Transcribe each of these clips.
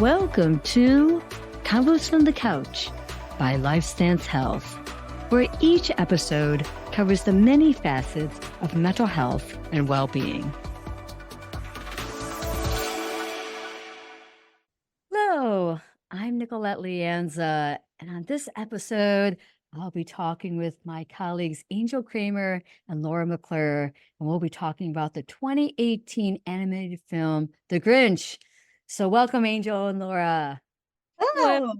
Welcome to Convos from the Couch by LifeStance Health, where each episode covers the many facets of mental health and well-being. Hello, I'm Nicholette Leanza, and on this episode, I'll be talking with my colleagues Angel Kramer and Laura McClure, and we'll be talking about the 2018 animated film, The Grinch. So welcome, Angel and Laura. Hello.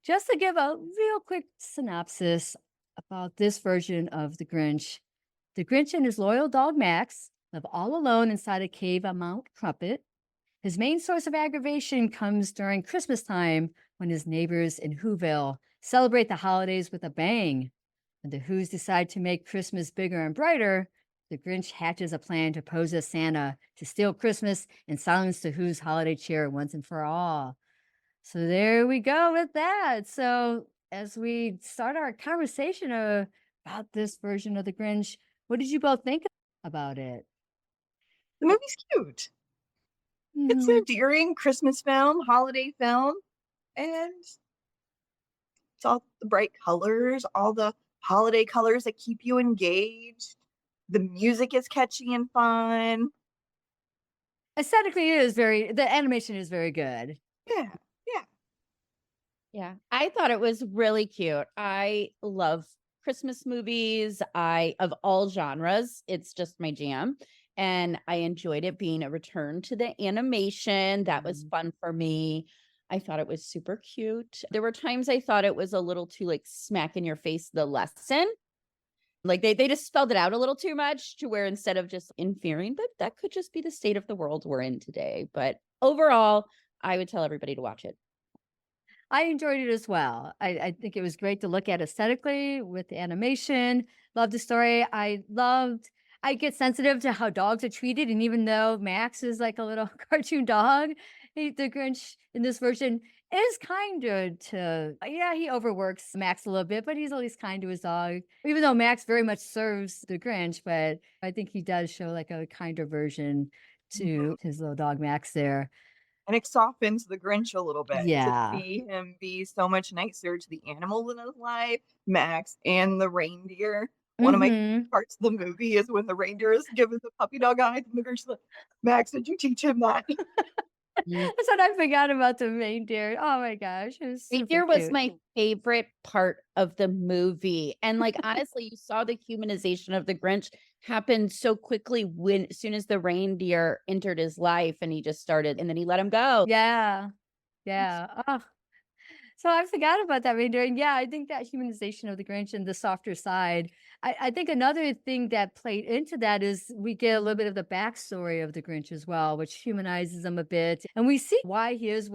Just to give a real quick synopsis about this version of The Grinch. The Grinch and his loyal dog Max live all alone inside a cave on Mount Crumpet. His main source of aggravation comes during Christmas time when his neighbors in Whoville celebrate the holidays with a bang. When the Whos decide to make Christmas bigger and brighter, the Grinch hatches a plan to pose as Santa to steal Christmas and silence the Who's holiday cheer once and for all. So there we go with that. So as we start our conversation about this version of the Grinch, what did you both think about it? The movie's cute. It's an endearing Christmas film, holiday film, and it's all the bright colors, all the holiday colors that keep you engaged. The music is catchy and fun. Aesthetically, the animation is very good. Yeah, I thought it was really cute. I love Christmas movies. Of all genres, it's just my jam. And I enjoyed it being a return to the animation. That was fun for me. I thought it was super cute. There were times I thought it was a little too like smack in your face, the lesson. Like they just spelled it out a little too much to where instead of just inferring, but that could just be the state of the world we're in today. But overall, I would tell everybody to watch it. I enjoyed it as well. I think it was great to look at aesthetically with the animation. Loved the story. I get sensitive to how dogs are treated. And even though Max is like a little cartoon dog, the Grinch in this version is kind he overworks Max a little bit, but he's at least kind to his dog. Even though Max very much serves the Grinch, but I think he does show like a kinder version to his little dog Max there. And it softens the Grinch a little bit Yeah. to see him be so much nicer to the animals in his life, Max and the reindeer. One of my parts of the movie is when the reindeer is giving the puppy dog eyes and the Grinch is like, Max, did you teach him that? That's what I forgot about the reindeer. Oh my gosh. Reindeer was my favorite part of the movie. And like honestly, you saw the humanization of the Grinch happen so quickly as soon as the reindeer entered his life and he just started and then he let him go. Yeah. Yeah. Oh. So I forgot about that reindeer. And yeah, I think that humanization of the Grinch and the softer side. I think another thing that played into that is we get a little bit of the backstory of the Grinch as well, which humanizes him a bit. And we see why he is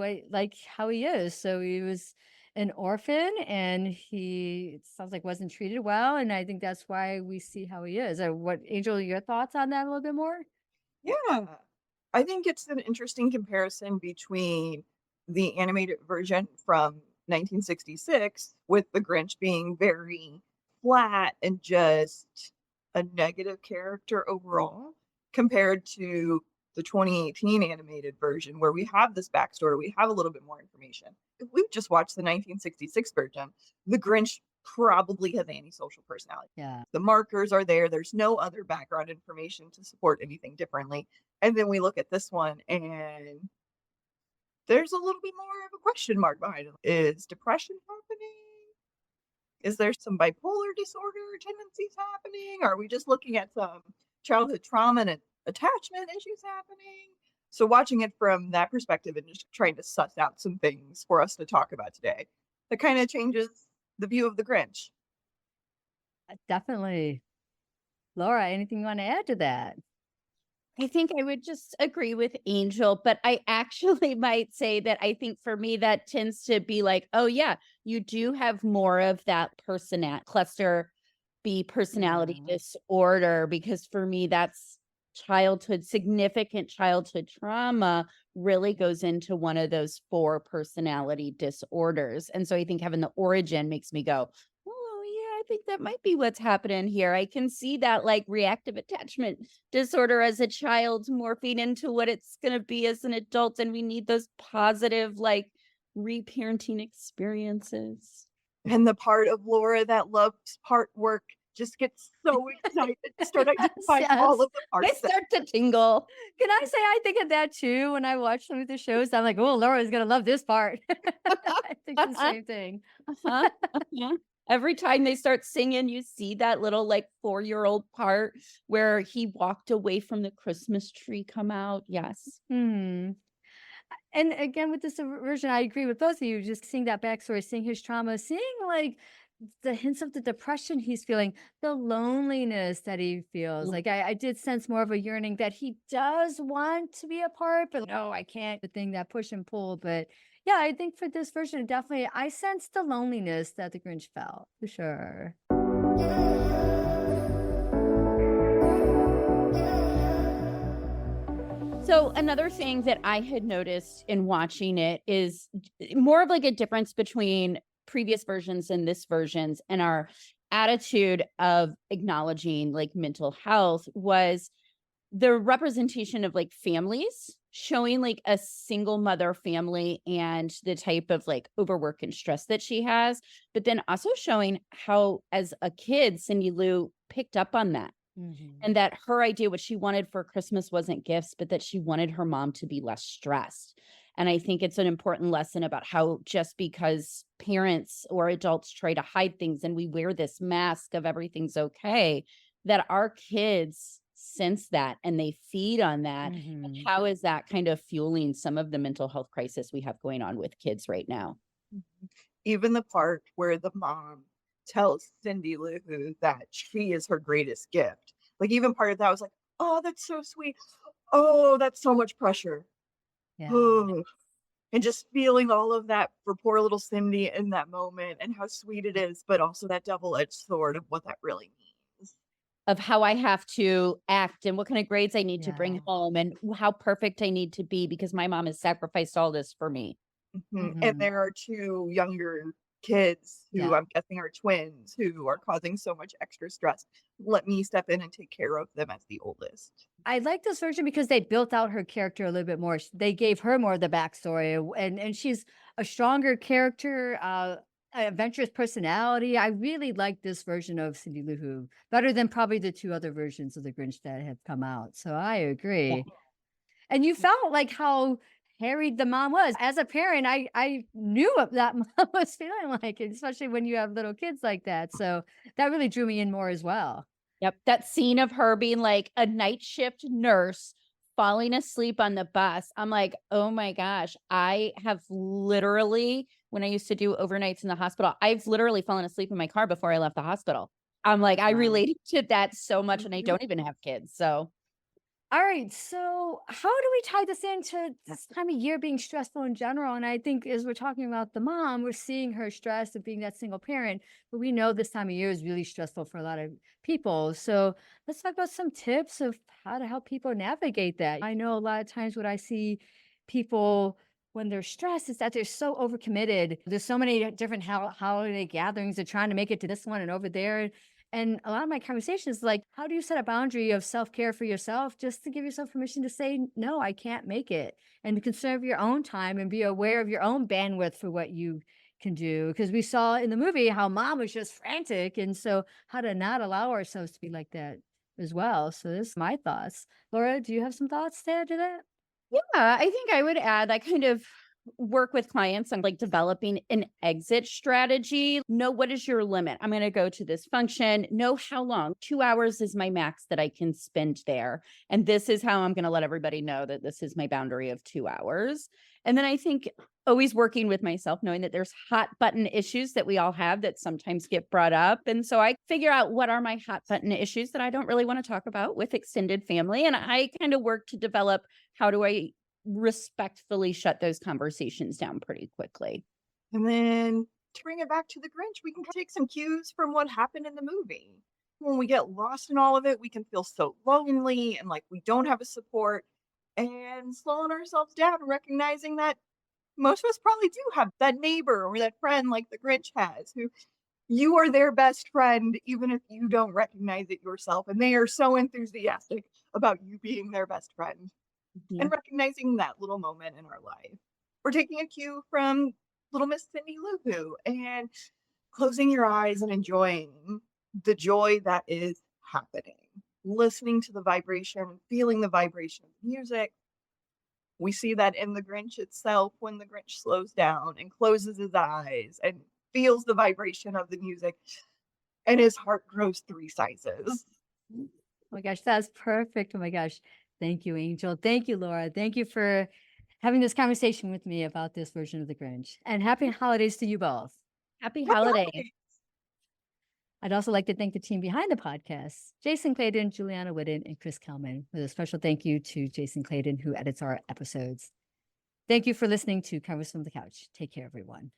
how he is. So he was an orphan and it sounds like wasn't treated well. And I think that's why we see how he is. Angel, your thoughts on that a little bit more? Yeah. I think it's an interesting comparison between the animated version from 1966 with the Grinch being very flat and just a negative character overall compared to the 2018 animated version where we have this backstory, we have a little bit more information. If we've just watched the 1966 version, the Grinch probably has antisocial personality. Yeah. The markers are there. There's no other background information to support anything differently. And then we look at this one and there's a little bit more of a question mark behind it. Is depression happening? Is there some bipolar disorder tendencies happening? Are we just looking at some childhood trauma and attachment issues happening? So watching it from that perspective and just trying to suss out some things for us to talk about today, that kind of changes the view of the Grinch. Definitely. Laura, anything you want to add to that? I think I would just agree with Angel, but I actually might say that I think for me that tends to be like, oh yeah, you do have more of that cluster B personality disorder, because for me that's significant childhood trauma really goes into one of those 4 personality disorders. And so I think having the origin makes me go, oh yeah, I think that might be what's happening here. I can see that like reactive attachment disorder as a child morphing into what it's going to be as an adult. And we need those positive, like, reparenting experiences. And the part of Laura that loves part work just gets so excited to start Yes, identifying all yes. of the I parts that start to tingle. Can I say I think of that too when I watch some of the shows? I'm like, oh, Laura's gonna love this part. I think the same thing. Uh-huh, uh-huh. Every time they start singing, you see that little, like, 4-year-old part where he walked away from the Christmas tree come out. Yes. Hmm. And again, with this version, I agree with both of you. Just seeing that backstory, seeing his trauma, seeing like the hints of the depression he's feeling, the loneliness that he feels. Mm. Like I did sense more of a yearning that he does want to be a part, but no, I can't. The thing that push and pull. But yeah, I think for this version, definitely, I sensed the loneliness that the Grinch felt for sure. So another thing that I had noticed in watching it is more of like a difference between previous versions and this versions and our attitude of acknowledging like mental health was the representation of like families showing like a single mother family and the type of like overwork and stress that she has, but then also showing how as a kid Cindy Lou picked up on that Mhm. and that her idea, what she wanted for Christmas wasn't gifts, but that she wanted her mom to be less stressed. And I think it's an important lesson about how just because parents or adults try to hide things and we wear this mask of everything's okay, that our kids sense that and they feed on that. And Mhm. how is that kind of fueling some of the mental health crisis we have going on with kids right now? even the part where the mom tells Cindy Lou Who that she is her greatest gift. Like, even part of that was like, "Oh, that's so sweet. Oh, that's so much pressure." Yeah. Oh, and just feeling all of that for poor little Cindy in that moment and how sweet it is, but also that double-edged sword of what that really means. Of how I have to act and what kind of grades I need to Yeah. bring home and how perfect I need to be because my mom has sacrificed all this for me. And Mhm. there are 2 younger kids who Yeah. I'm guessing are twins who are causing so much extra stress. Let me step in and take care of them as the oldest. I like this version because they built out her character a little bit more. They gave her more of the backstory, and she's a stronger character, adventurous personality. I really like this version of Cindy Lou Who better than probably the two other versions of the Grinch that have come out. So I Yeah. agree. And you felt like how harried the mom was. As a parent, I knew what that mom was feeling like, especially when you have little kids like that. So that really drew me in more as well. Yep. That scene of her being like a night shift nurse falling asleep on the bus. I'm like, oh my gosh. I have literally, when I used to do overnights in the hospital, I've literally fallen asleep in my car before I left the hospital. I'm like, I Wow. related to that so much, and I Mhm. don't even have kids. So All right. So, how do we tie this into this time of year being stressful in general? And I think as we're talking about the mom, we're seeing her stress of being that single parent, but we know this time of year is really stressful for a lot of people. So, let's talk about some tips of how to help people navigate that. I know a lot of times what I see people when they're stressed is that they're so overcommitted. There's so many different holiday gatherings. They're trying to make it to this one and over there. And a lot of my conversations, like, how do you set a boundary of self care for yourself just to give yourself permission to say, no, I can't make it, and to conserve your own time and be aware of your own bandwidth for what you can do? Because we saw in the movie how mom was just frantic. And so, how to not allow ourselves to be like that as well. So, this is my thoughts. Laura, do you have some thoughts to add to that? yeah, I think I would add I kind of work with clients on like developing an exit strategy. Know what is your limit? I'm going to go to this function. Know how long. 2 hours is my max that I can spend there. And this is how I'm going to let everybody know that this is my boundary of 2 hours. And then I think always working with myself, knowing that there's hot button issues that we all have that sometimes get brought up. And so I figure out what are my hot button issues that I don't really want to talk about with extended family. And I kind of work to develop how do I respectfully shut those conversations down pretty quickly. And then to bring it back to the Grinch, we can take some cues from what happened in the movie. When we get lost in all of it, we can feel so lonely and like we don't have a support. And slowing ourselves down and recognizing that most of us probably do have that neighbor or that friend like the Grinch has who You are their best friend, even if you don't recognize it yourself. And they are so enthusiastic about you being their best friend and Mhm. recognizing that little moment in our life. We're taking a cue from little Miss Cindy Lou Who and closing your eyes and enjoying the joy that is happening, listening to the vibration, feeling the vibration of music. We see that in the Grinch itself when the Grinch slows down and closes his eyes and feels the vibration of the music, and his heart grows 3 sizes. Oh my gosh, that's perfect. Oh my gosh. Thank you, Angel. Thank you, Laura. Thank you for having this conversation with me about this version of the Grinch. And happy holidays to you both. Happy Happy holidays. holidays. I'd also like to thank the team behind the podcast, Jason Clayton, Juliana Whitten, and Chris Kelman, with a special thank you to Jason Clayton, who edits our episodes. Thank you for listening to Converse from the Couch. Take care, everyone.